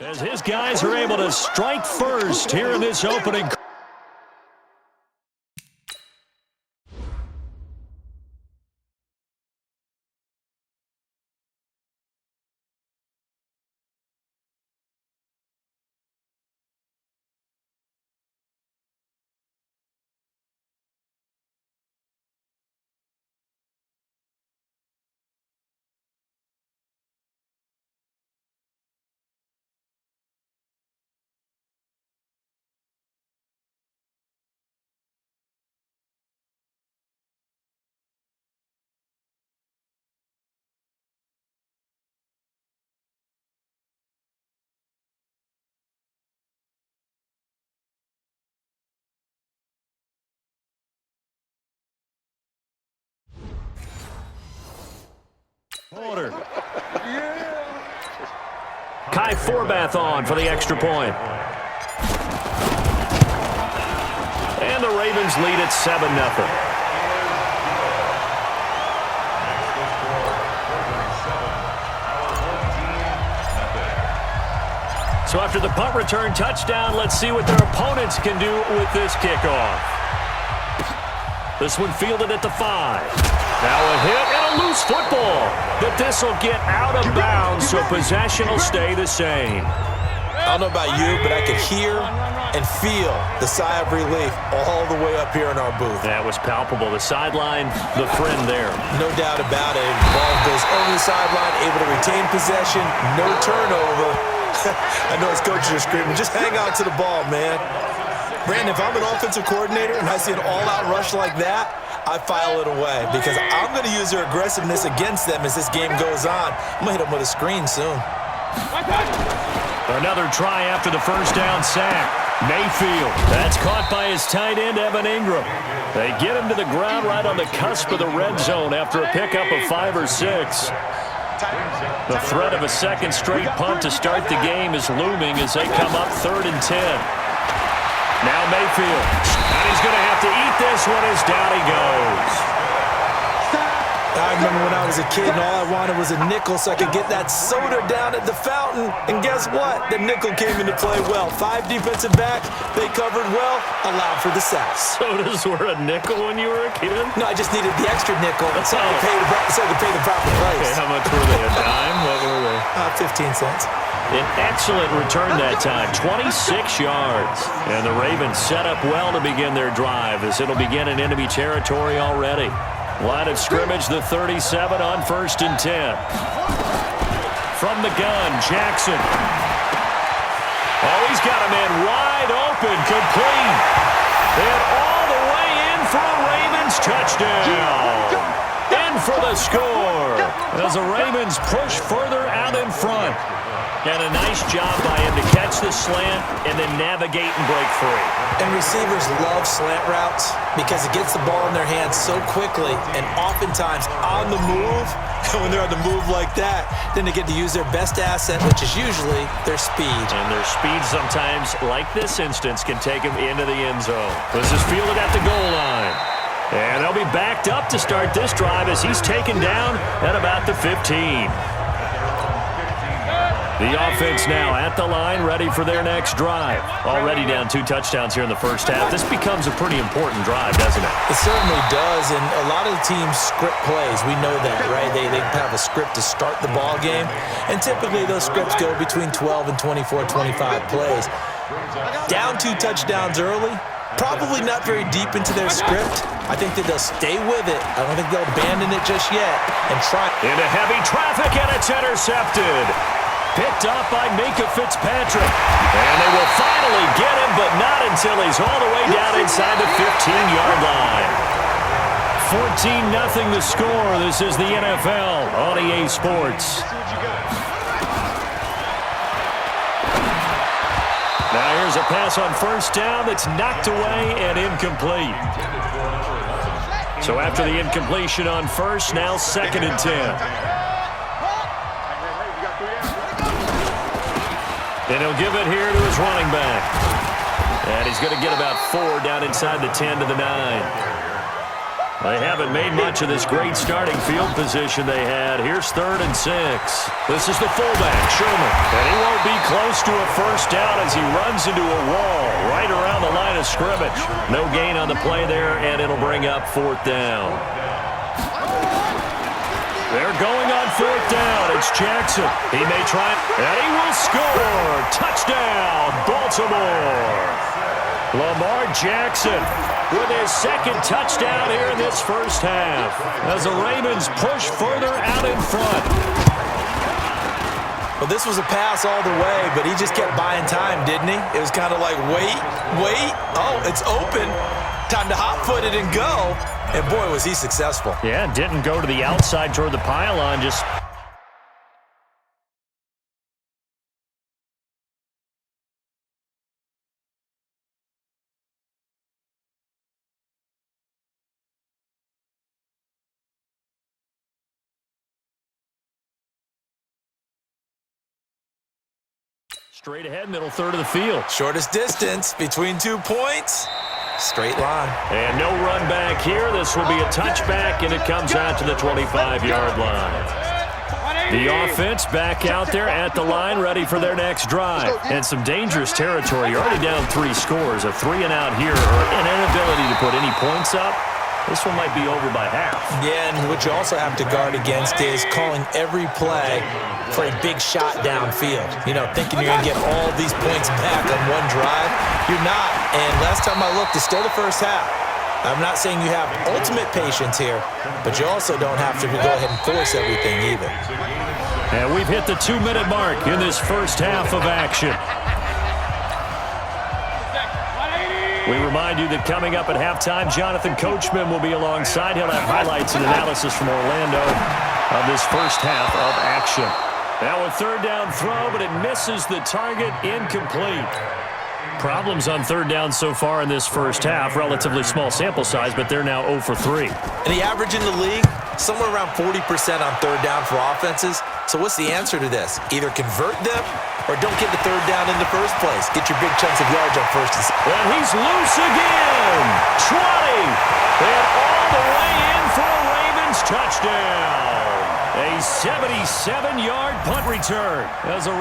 As his guys are able to strike first here in this opening. Order. Kai Forbath on for the extra point. And the Ravens lead at 7-0. So after the punt return touchdown, let's see what their opponents can do with this kickoff. This one fielded at the 5. Now a hit and a loose football. But this will get out of bounds, so possession will stay the same. I don't know about you, but I could hear and feel the sigh of relief all the way up here in our booth. That was palpable. The sideline, the friend there. No doubt about it. Ball goes over the sideline, able to retain possession, no turnover. I know his coaches are screaming, just hang on to the ball, man. Brandon, if I'm an offensive coordinator and I see an all-out rush like that, I file it away because I'm going to use their aggressiveness against them as this game goes on. I'm going to hit them with a screen soon. Another try after the first down sack. Mayfield. That's caught by his tight end, Evan Ingram. They get him to the ground right on the cusp of the red zone after a pickup of 5 or 6. The threat of a second straight punt to start the game is looming as they come up 3rd and 10. Now Mayfield, and he's going to have to eat this one as down he goes. I remember when I was a kid and all I wanted was a nickel so I could get that soda down at the fountain. And guess what? The nickel came into play well. 5 defensive back, they covered well, allowed for the sacks. Sodas were a nickel when you were a kid? No, I just needed the extra nickel so I could pay the proper price. Okay, how much were they? A dime? What were they? 15 cents. An excellent return that time, 26 yards. And the Ravens set up well to begin their drive as it'll begin in enemy territory already. Line of scrimmage, the 37 on 1st and 10. From the gun, Jackson. Oh, he's got a man wide open, complete. And all the way in for a Ravens touchdown. In for the score as the Ravens push further out in front. And a nice job by him to catch the slant and then navigate and break free. And receivers love slant routes because it gets the ball in their hands so quickly and oftentimes on the move. And when they're on the move like that, then they get to use their best asset, which is usually their speed. And their speed sometimes, like this instance, can take them into the end zone. This is fielded at the goal line. And they'll be backed up to start this drive as he's taken down at about the 15. The offense now at the line, ready for their next drive. Already down 2 touchdowns here in the first half. This becomes a pretty important drive, doesn't it? It certainly does, and a lot of the teams script plays. We know that, right? They have a script to start the ball game, and typically those scripts go between 12 and 24, 25 plays. Down 2 touchdowns early, probably not very deep into their script. I think that they'll stay with it. I don't think they'll abandon it just yet and try. Into heavy traffic, and it's intercepted. Picked up by Minkah Fitzpatrick. And they will finally get him, but not until he's all the way down inside the 15-yard line. 14-0 the score. This is the NFL on EA Sports. Now here's a pass on first down that's knocked away and incomplete. So after the incompletion on first, now 2nd and 10. And he'll give it here to his running back. And he's going to get about 4 down inside the 10 to the 9. They haven't made much of this great starting field position they had. Here's 3rd and 6. This is the fullback, Sherman. And he won't be close to a first down as he runs into a wall right around the line of scrimmage. No gain on the play there, and it'll bring up fourth down. They're going on fourth down. It's Jackson. He may try, and he will score. Touchdown, Baltimore. Lamar Jackson with his second touchdown here in this first half as the Ravens push further out in front. Well, this was a pass all the way, but he just kept buying time, didn't he? It was kind of like, wait. Oh, it's open. Time to hot-foot it and go. And, boy, was he successful. Yeah, didn't go to the outside toward the pylon, just... Straight ahead, middle third of the field. Shortest distance between 2 points. Straight line. And no run back here. This will be a touchback, and it comes out to the 25-yard line. The offense back out there at the line, ready for their next drive. And some dangerous territory. You're already down 3 scores. A 3-and-out here, or an inability to put any points up. This one might be over by half. Yeah, and what you also have to guard against is calling every play for a big shot downfield. You know, thinking you're going to get all these points back on one drive. You're not. And last time I looked, it's still the first half. I'm not saying you have ultimate patience here, but you also don't have to go ahead and force everything either. And we've hit the 2-minute mark in this first half of action. We remind you that coming up at halftime, Jonathan Coachman will be alongside. He'll have highlights and analysis from Orlando of this first half of action. Now a third down throw, but it misses the target, incomplete. Problems on third down so far in this first half. Relatively small sample size, but they're now 0 for 3. And the average in the league, somewhere around 40% on third down for offenses. So what's the answer to this? Either convert them or don't get the third down in the first place. Get your big chunks of yards on first and second. And he's loose again. 20. And all the way in for a Ravens touchdown. A 77-yard punt return as a